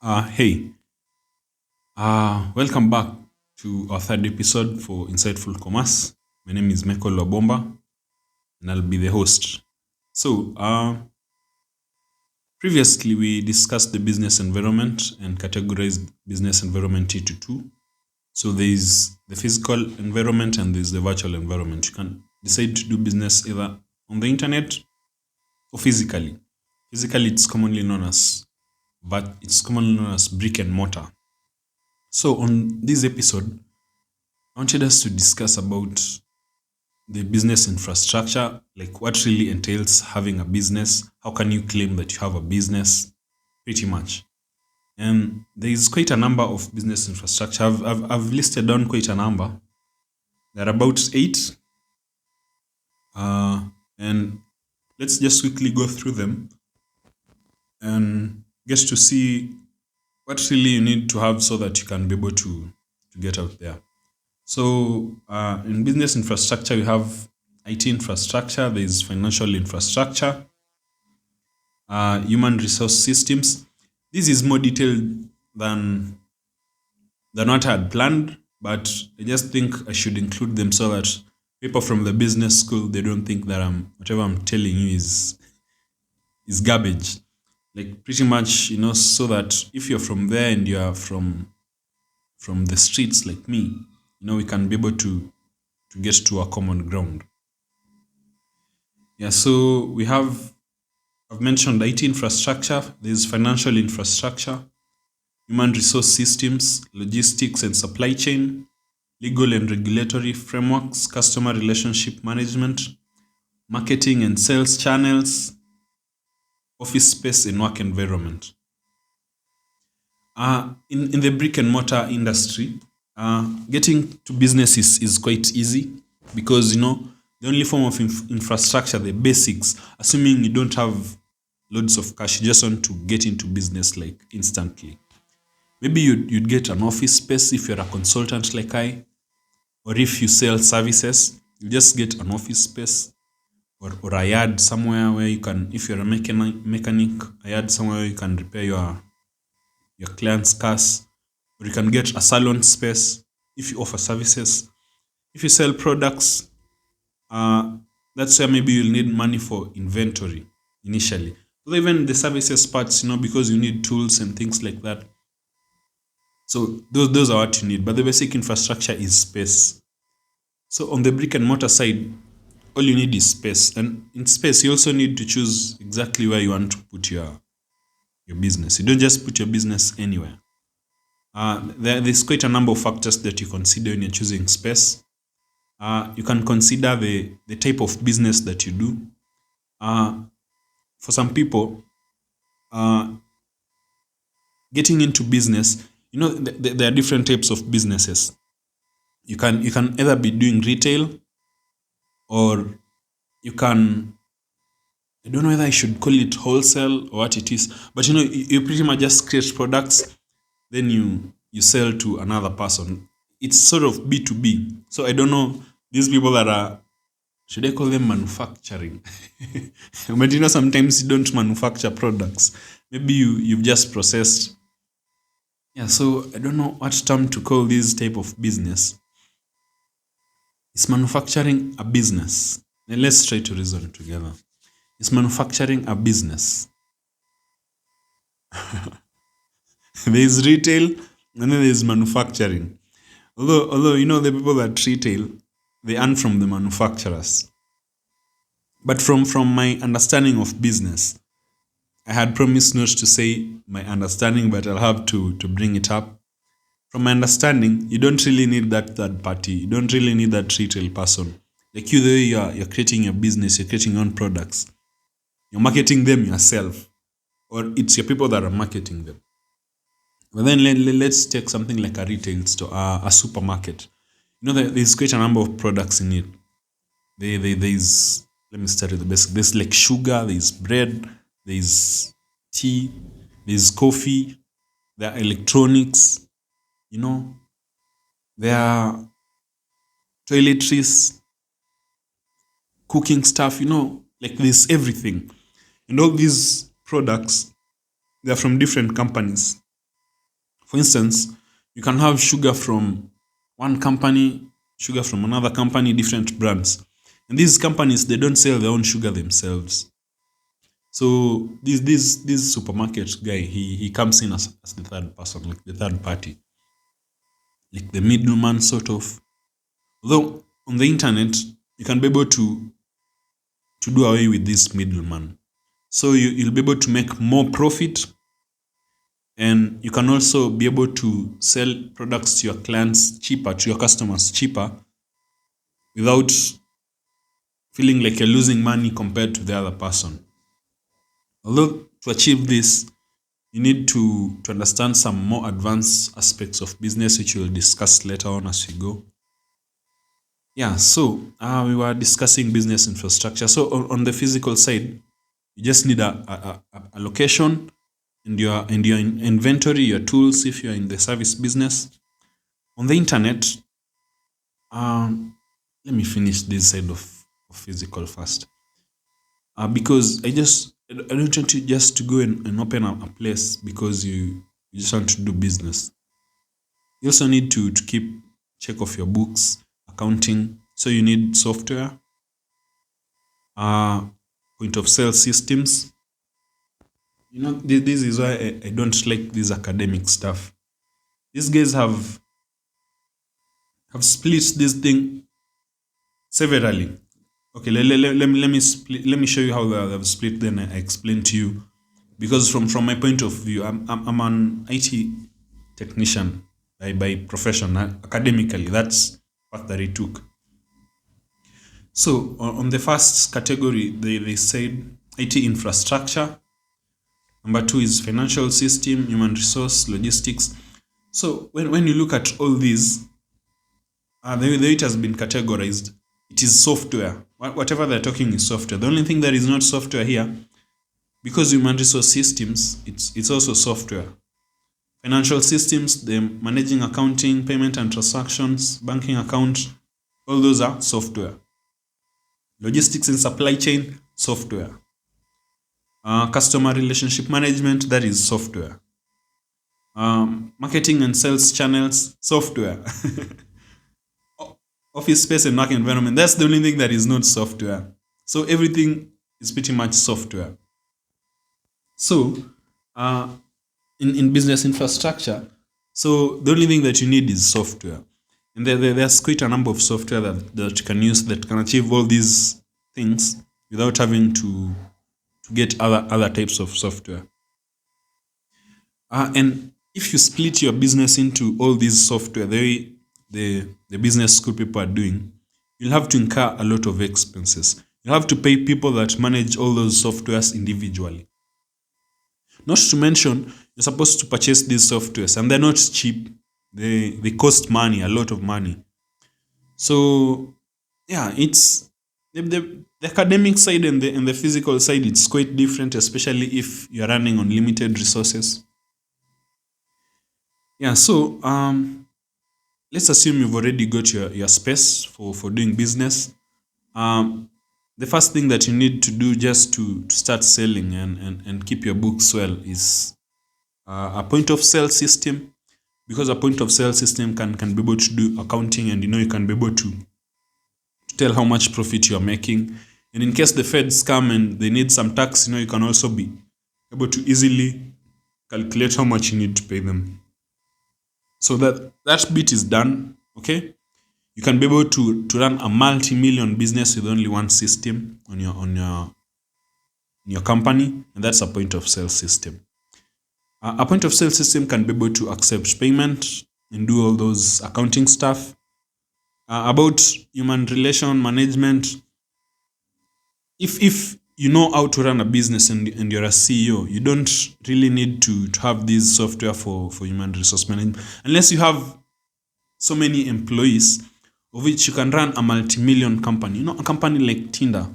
Hey, welcome back to our third episode for Insightful Commerce. My name is Michael Lobomba, and I'll be the host. So, previously we discussed the business environment and categorized business environment into two. So, there is the physical environment and there's the virtual environment. You can decide to do business either on the internet or physically. Physically, it's commonly known as brick and mortar. So, on this episode, I wanted us to discuss about the business infrastructure, like what really entails having a business. How can you claim that you have a business? Pretty much. And there is quite a number of business infrastructure. I've listed down quite a number. There are about eight. And let's just quickly go through them and get to see what really you need to have so that you can be able to get out there. So, in business infrastructure, we have IT infrastructure, there is financial infrastructure, human resource systems. This is more detailed than what I had planned, but I just think I should include them so that people from the business school they don't think that whatever I'm telling you is garbage. Like pretty much, so that if you're from there and you're from the streets like me, we can be able to get to a common ground. Yeah, so I've mentioned IT infrastructure, there's financial infrastructure, human resource systems, logistics and supply chain, legal and regulatory frameworks, customer relationship management, marketing and sales channels, office space and work environment. In the brick and mortar industry, getting to business is quite easy because the only form of infrastructure, the basics, assuming you don't have loads of cash, you just want to get into business like instantly. Maybe you'd get an office space if you're a consultant like I, or if you sell services, you just get an office space or a yard somewhere where you can, if you're a mechanic, a yard somewhere where you can repair your client's cars, or you can get a salon space if you offer services. If you sell products, uh, that's where maybe you'll need money for inventory initially. Although even the services parts, because you need tools and things like that. So those are what you need. But the basic infrastructure is space. So on the brick and mortar side, all you need is space. And in space, you also need to choose exactly where you want to put your business. You don't just put your business anywhere. There's quite a number of factors that you consider when you're choosing space. You can consider the type of business that you do. Uh, for some people, uh, getting into business, there are different types of businesses. You can either be doing retail or you can, I don't know whether I should call it wholesale or what it is, but you pretty much just create products, then you sell to another person. It's sort of B2B. So I don't know these people that are, should I call them manufacturing? But sometimes you don't manufacture products. Maybe you've just processed. Yeah, so I don't know what term to call this type of business. Is manufacturing a business? Now let's try to reason together. Is manufacturing a business? There is retail and then there is manufacturing. Although the people that retail, they earn from the manufacturers. But from my understanding of business, I had promised not to say my understanding, but I'll have to bring it up. From my understanding, you don't really need that third party. You don't really need that retail person. Like you, the way you're creating your business, you're creating your own products. You're marketing them yourself, or it's your people that are marketing them. But then let's take something like a retail store, a supermarket. There's quite a number of products in it. There's, let me start with the basic. There's like sugar, there's bread, there's tea, there's coffee, there are electronics, there are toiletries, cooking stuff, like there's everything. And all these products, they're from different companies. For instance, you can have sugar from one company, sugar from another company, different brands. And these companies, they don't sell their own sugar themselves. So this supermarket guy, he comes in as the third person, like the third party, like the middleman sort of. Although on the internet, you can be able to do away with this middleman. So you'll be able to make more profit, and you can also be able to sell products to your clients cheaper, to your customers cheaper, without feeling like you're losing money compared to the other person. Although to achieve this, you need to understand some more advanced aspects of business, which we'll discuss later on as we go. Yeah, so we were discussing business infrastructure. So on the physical side, you just need a location and your inventory, your tools if you're in the service business. On the internet, let me finish this side of physical first. Because I don't want you just to go and open a place because you just want to do business. You also need to keep check of your books, accounting. So you need software, point of sale systems. This is why I don't like this academic stuff. These guys have split this thing severally. Okay, let me show you how they've split. Then I explain to you, because from my point of view, I'm an IT technician by profession. Academically, that's what that it took. So on the first category, they said IT infrastructure. Number 2 is financial system, human resource, logistics. So when you look at all these, the way it has been categorized, it is software. Whatever they're talking is software. The only thing that is not software here, because human resource systems, it's also software. Financial systems, the managing accounting, payment and transactions, banking account, all those are software. Logistics and supply chain, software. Customer relationship management, that is software. Marketing and sales channels, software. Office space and work environment, that's the only thing that is not software. So everything is pretty much software. So in business infrastructure, so the only thing that you need is software. And there's quite a number of software that you can use that can achieve all these things without having to get other types of software. And if you split your business into all these software, the business school people are doing, you'll have to incur a lot of expenses. You'll have to pay people that manage all those softwares individually. Not to mention, you're supposed to purchase these softwares, and they're not cheap. They cost money, a lot of money. So yeah, it's the academic side and the physical side, it's quite different, especially if you're running on limited resources. Yeah, so let's assume you've already got your space for doing business. The first thing that you need to do just to start selling and keep your books well is a point of sale system, because a point of sale system can be able to do accounting, and you can be able to tell how much profit you're making. And in case the feds come and they need some tax, you can also be able to easily calculate how much you need to pay them. So that bit is done, okay? You can be able to run a multi-million business with only one system on your company, and that's a point of sale system. A point of sale system can be able to accept payment and do all those accounting stuff. About human relation management, if you know how to run a business and you're a CEO, you don't really need to have this software for human resource management, unless you have so many employees of which you can run a multi-million company. A company like Tinder.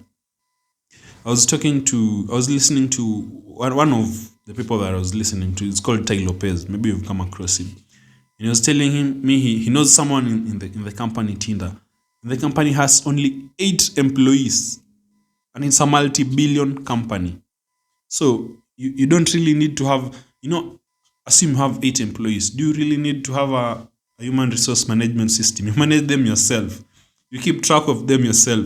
I was listening to one of the people that I was listening to. It's called Tai Lopez. Maybe you've come across him. And he was telling me he knows someone in the company Tinder. And the company has only 8 employees. And it's a multi-billion company. So you don't really need to have, assume you have 8 employees. Do you really need to have a human resource management system? You manage them yourself. You keep track of them yourself.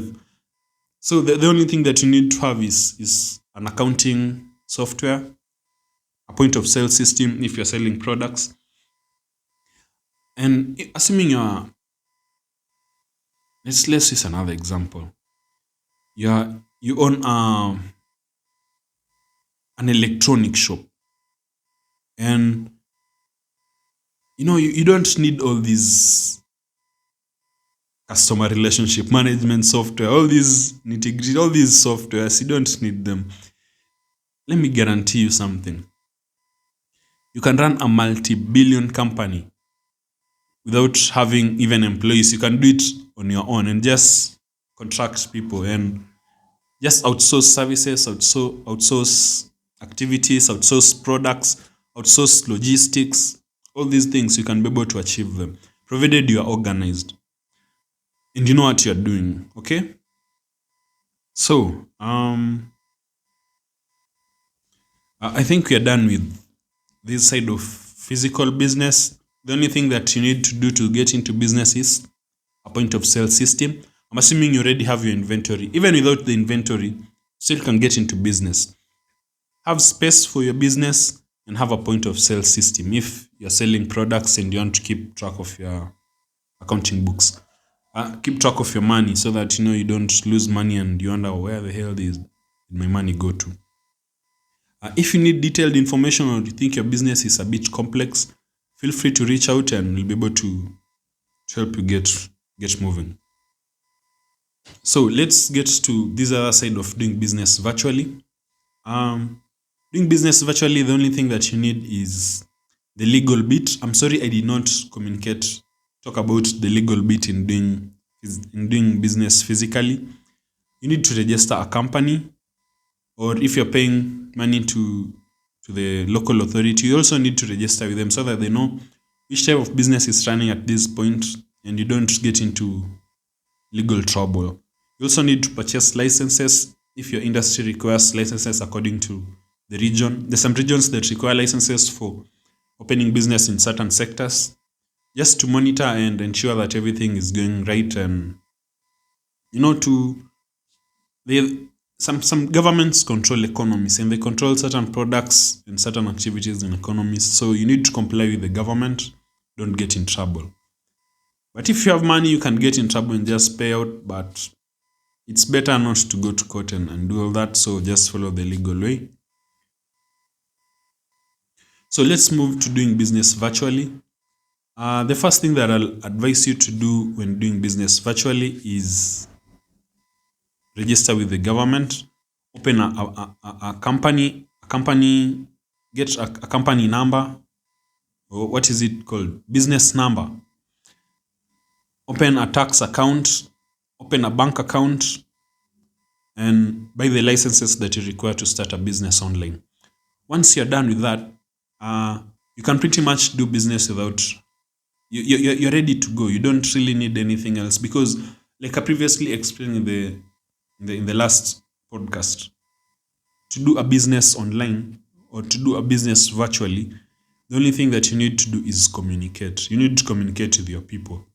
So the only thing that you need to have is an accounting software, a point of sale system if you're selling products. And assuming let's use another example. You own an electronic shop, and you don't need all these customer relationship management software, all these nitty-gritty, all these softwares. You don't need them. Let me guarantee you something. You can run a multi-billion company without having even employees. You can do it on your own and just contract people and just outsource services, outsource activities, outsource products, outsource logistics. All these things you can be able to achieve them, provided you are organized and you know what you're doing. Okay. So I think we are done with this side of physical business. The only thing that you need to do to get into business is a point of sale system. I'm assuming you already have your inventory. Even without the inventory, still can get into business. Have space for your business and have a point of sale system if you're selling products and you want to keep track of your accounting books. Keep track of your money so that you don't lose money and you wonder where the hell did my money go to. If you need detailed information or you think your business is a bit complex, feel free to reach out and we'll be able to help you get moving. So let's get to this other side of doing business virtually. Doing business virtually, the only thing that you need is the legal bit. I'm sorry I did not talk about the legal bit in doing business physically. You need to register a company, or if you're paying money to the local authority, you also need to register with them so that they know which type of business is running at this point and you don't get into legal trouble. You also need to purchase licenses if your industry requires licenses according to the region. There's some regions that require licenses for opening business in certain sectors, just to monitor and ensure that everything is going right. And some governments control economies and they control certain products and certain activities in economies. So you need to comply with the government. Don't get in trouble. But if you have money, you can get in trouble and just pay out. But it's better not to go to court and do all that. So just follow the legal way. So let's move to doing business virtually. The first thing that I'll advise you to do when doing business virtually is register with the government, open a company, get a company number, or what is it called? Business number. Open a tax account, open a bank account, and buy the licenses that you require to start a business online. Once you're done with that, you can pretty much do business without, you're ready to go. You don't really need anything else because, like I previously explained in the last podcast, to do a business online or to do a business virtually, the only thing that you need to do is communicate. You need to communicate with your people.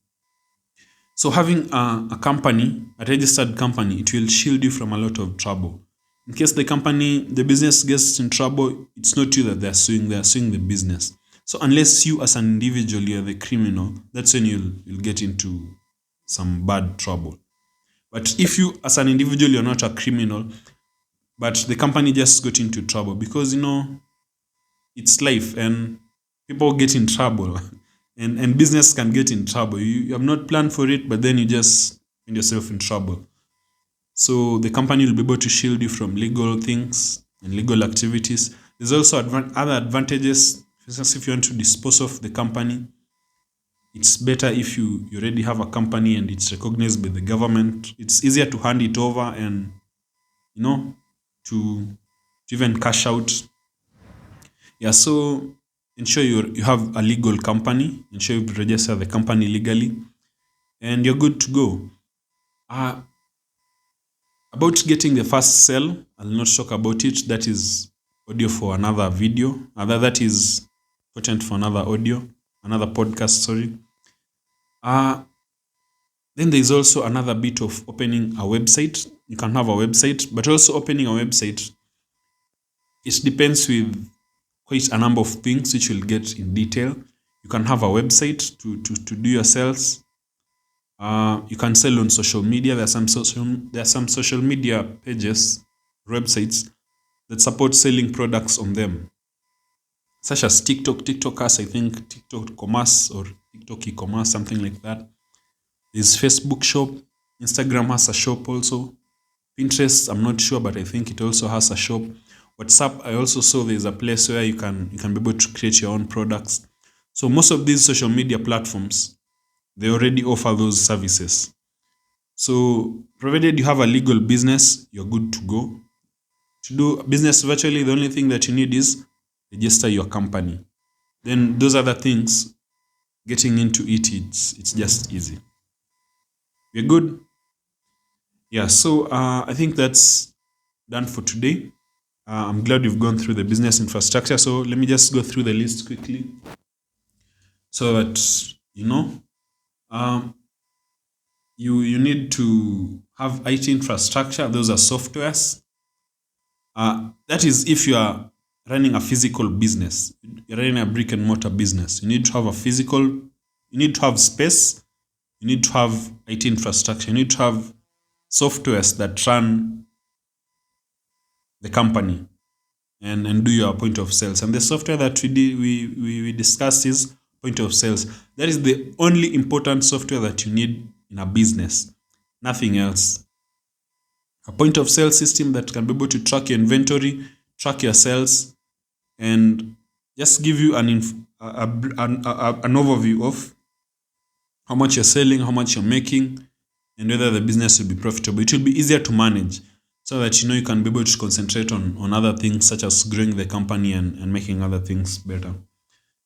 So having a company, a registered company, it will shield you from a lot of trouble. In case the business gets in trouble, it's not you that they're suing the business. So unless you as an individual, you're the criminal, that's when you'll get into some bad trouble. But if you as an individual, you're not a criminal, but the company just got into trouble because, it's life and people get in trouble and business can get in trouble. You have not planned for it, but then you just find yourself in trouble. So the company will be able to shield you from legal things and legal activities. There's also other advantages. For instance, if you want to dispose of the company, it's better if you already have a company and it's recognized by the government. It's easier to hand it over and, to even cash out. Yeah, so ensure you have a legal company. Ensure you register the company legally, and you're good to go. About getting the first sale, I'll not talk about it. That is audio for another video. That is content for another podcast, sorry. Then there's also another bit of opening a website. You can have a website, but also opening a website, it depends with quite a number of things which we'll get in detail. You can have a website to do your sales. You can sell on social media. There are some social media pages, websites that support selling products on them, such as TikTok has, I think, TikTok commerce or TikTok e-commerce, something like that. There's Facebook shop. Instagram has a shop also. Pinterest, I'm not sure, but I think it also has a shop. WhatsApp, I also saw there's a place where you can be able to create your own products. So most of these social media platforms, they already offer those services. So provided you have a legal business, you're good to go. To do business virtually, the only thing that you need is register your company. Then those other things, getting into it's just easy. We're good. Yeah, so I think that's done for today. I'm glad we've gone through the business infrastructure. So let me just go through the list quickly so that you need to have IT infrastructure. Those are softwares. That is if you are running a physical business, you're running a brick and mortar business. You need to have you need to have space, you need to have IT infrastructure, you need to have softwares that run the company and do your point of sales. And the software that we discussed is point of sales. That is the only important software that you need in a business, nothing else. A point of sale system that can be able to track your inventory, track your sales, and just give you an overview of how much you're selling, how much you're making, and whether the business will be profitable. It will be easier to manage so that you can be able to concentrate on other things such as growing the company and making other things better.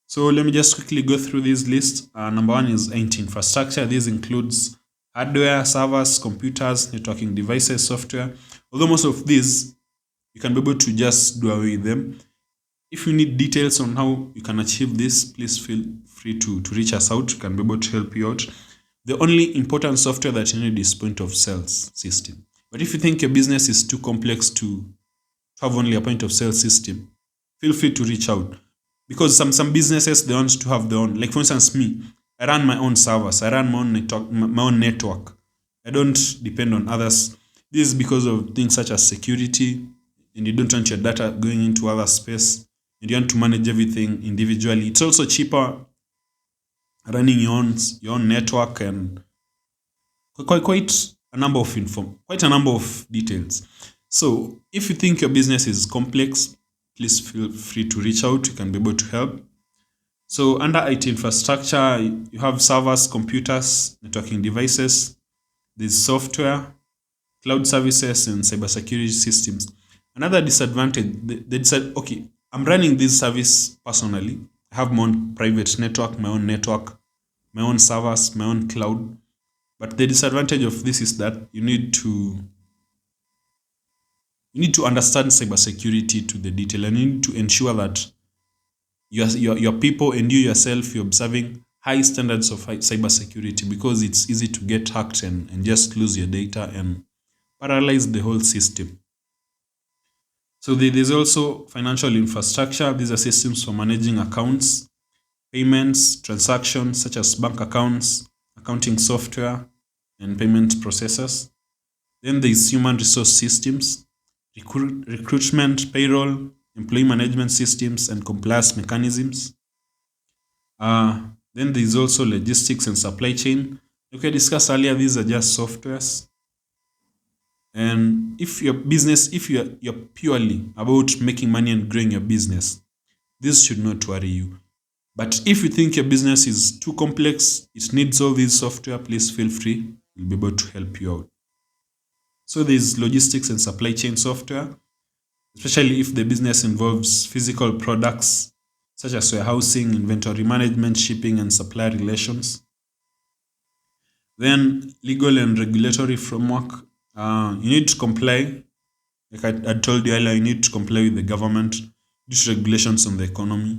So let me just quickly go through this list. Number one is IT infrastructure. This includes hardware, servers, computers, networking devices, software. Although most of these, you can be able to just do away with them. If you need details on how you can achieve this, please feel free to reach us out. We can be able to help you out. The only important software that you need is point of sales system. But if you think your business is too complex to have only a point of sale system, feel free to reach out. Because some businesses, they want to have their own. Like for instance, me, I run my own servers. I run my own network. I don't depend on others. This is because of things such as security, and you don't want your data going into other space, and you want to manage everything individually. It's also cheaper running your own network, and quite a number of details. So if you think your business is complex, please feel free to reach out. You can be able to help. So under IT infrastructure, you have servers, computers, networking devices, there's software, cloud services, and cybersecurity systems. Another disadvantage, they said, okay, I'm running this service personally. I have my own private network, my own servers, my own cloud. But the disadvantage of this is that you need to understand cybersecurity to the detail, and you need to ensure that your people and you yourself, you're observing high standards of cybersecurity, because it's easy to get hacked and just lose your data and paralyze the whole system. So there's also financial infrastructure. These are systems for managing accounts, payments, transactions such as bank accounts, accounting software, and payment processors. Then there's human resource systems, recruitment, payroll, employee management systems, and compliance mechanisms. Then there's also logistics and supply chain. Like I discussed earlier, these are just softwares. And if you're purely about making money and growing your business, this should not worry you. But if you think your business is too complex, it needs all these software, please feel free. We'll be able to help you out. So there's logistics and supply chain software, especially if the business involves physical products such as warehousing, inventory management, shipping, and supplier relations. Then legal and regulatory framework. You need to comply. Like I told you earlier, you need to comply with the government due to regulations on the economy.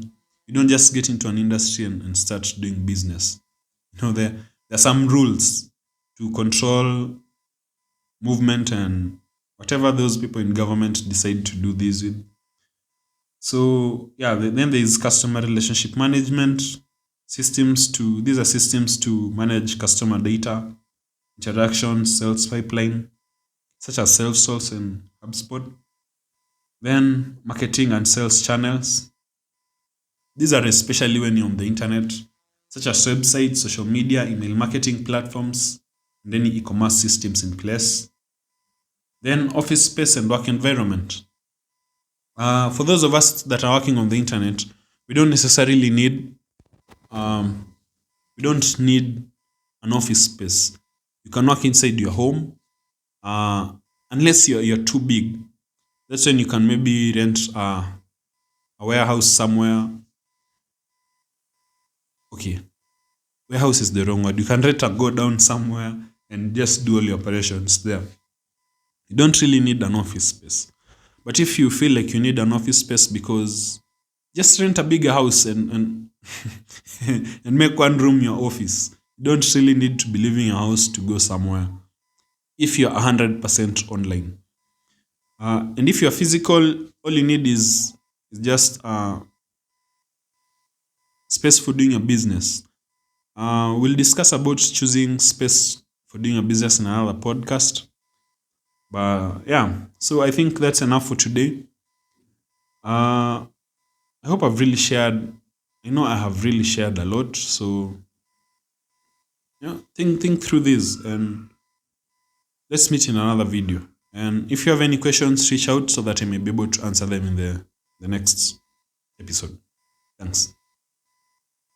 You don't just get into an industry and start doing business. There are some rules to control movement and whatever those people in government decide to do this with. So yeah, then there is customer relationship management these are systems to manage customer data, interaction, sales pipeline, such as Salesforce and HubSpot. Then marketing and sales channels. These are especially when you're on the internet, such as websites, social media, email marketing platforms, and any e-commerce systems in place. Then office space and work environment. For those of us that are working on the internet, we don't necessarily need um, we don't need an office space. You can work inside your home, unless you're too big. That's when you can maybe rent a warehouse somewhere. Okay, warehouse is the wrong word. You can rent a go down somewhere and just do all your operations there. You don't really need an office space. But if you feel like you need an office space, because just rent a bigger house and and make one room your office. You don't really need to be leaving your house to go somewhere if you're 100% online. And if you're physical, all you need is just space for doing a business. We'll discuss about choosing space for doing a business in another podcast. But yeah, so I think that's enough for today. I hope I've really shared. I have really shared a lot. So yeah, think through this and let's meet in another video. And if you have any questions, reach out so that I may be able to answer them in the next episode. Thanks.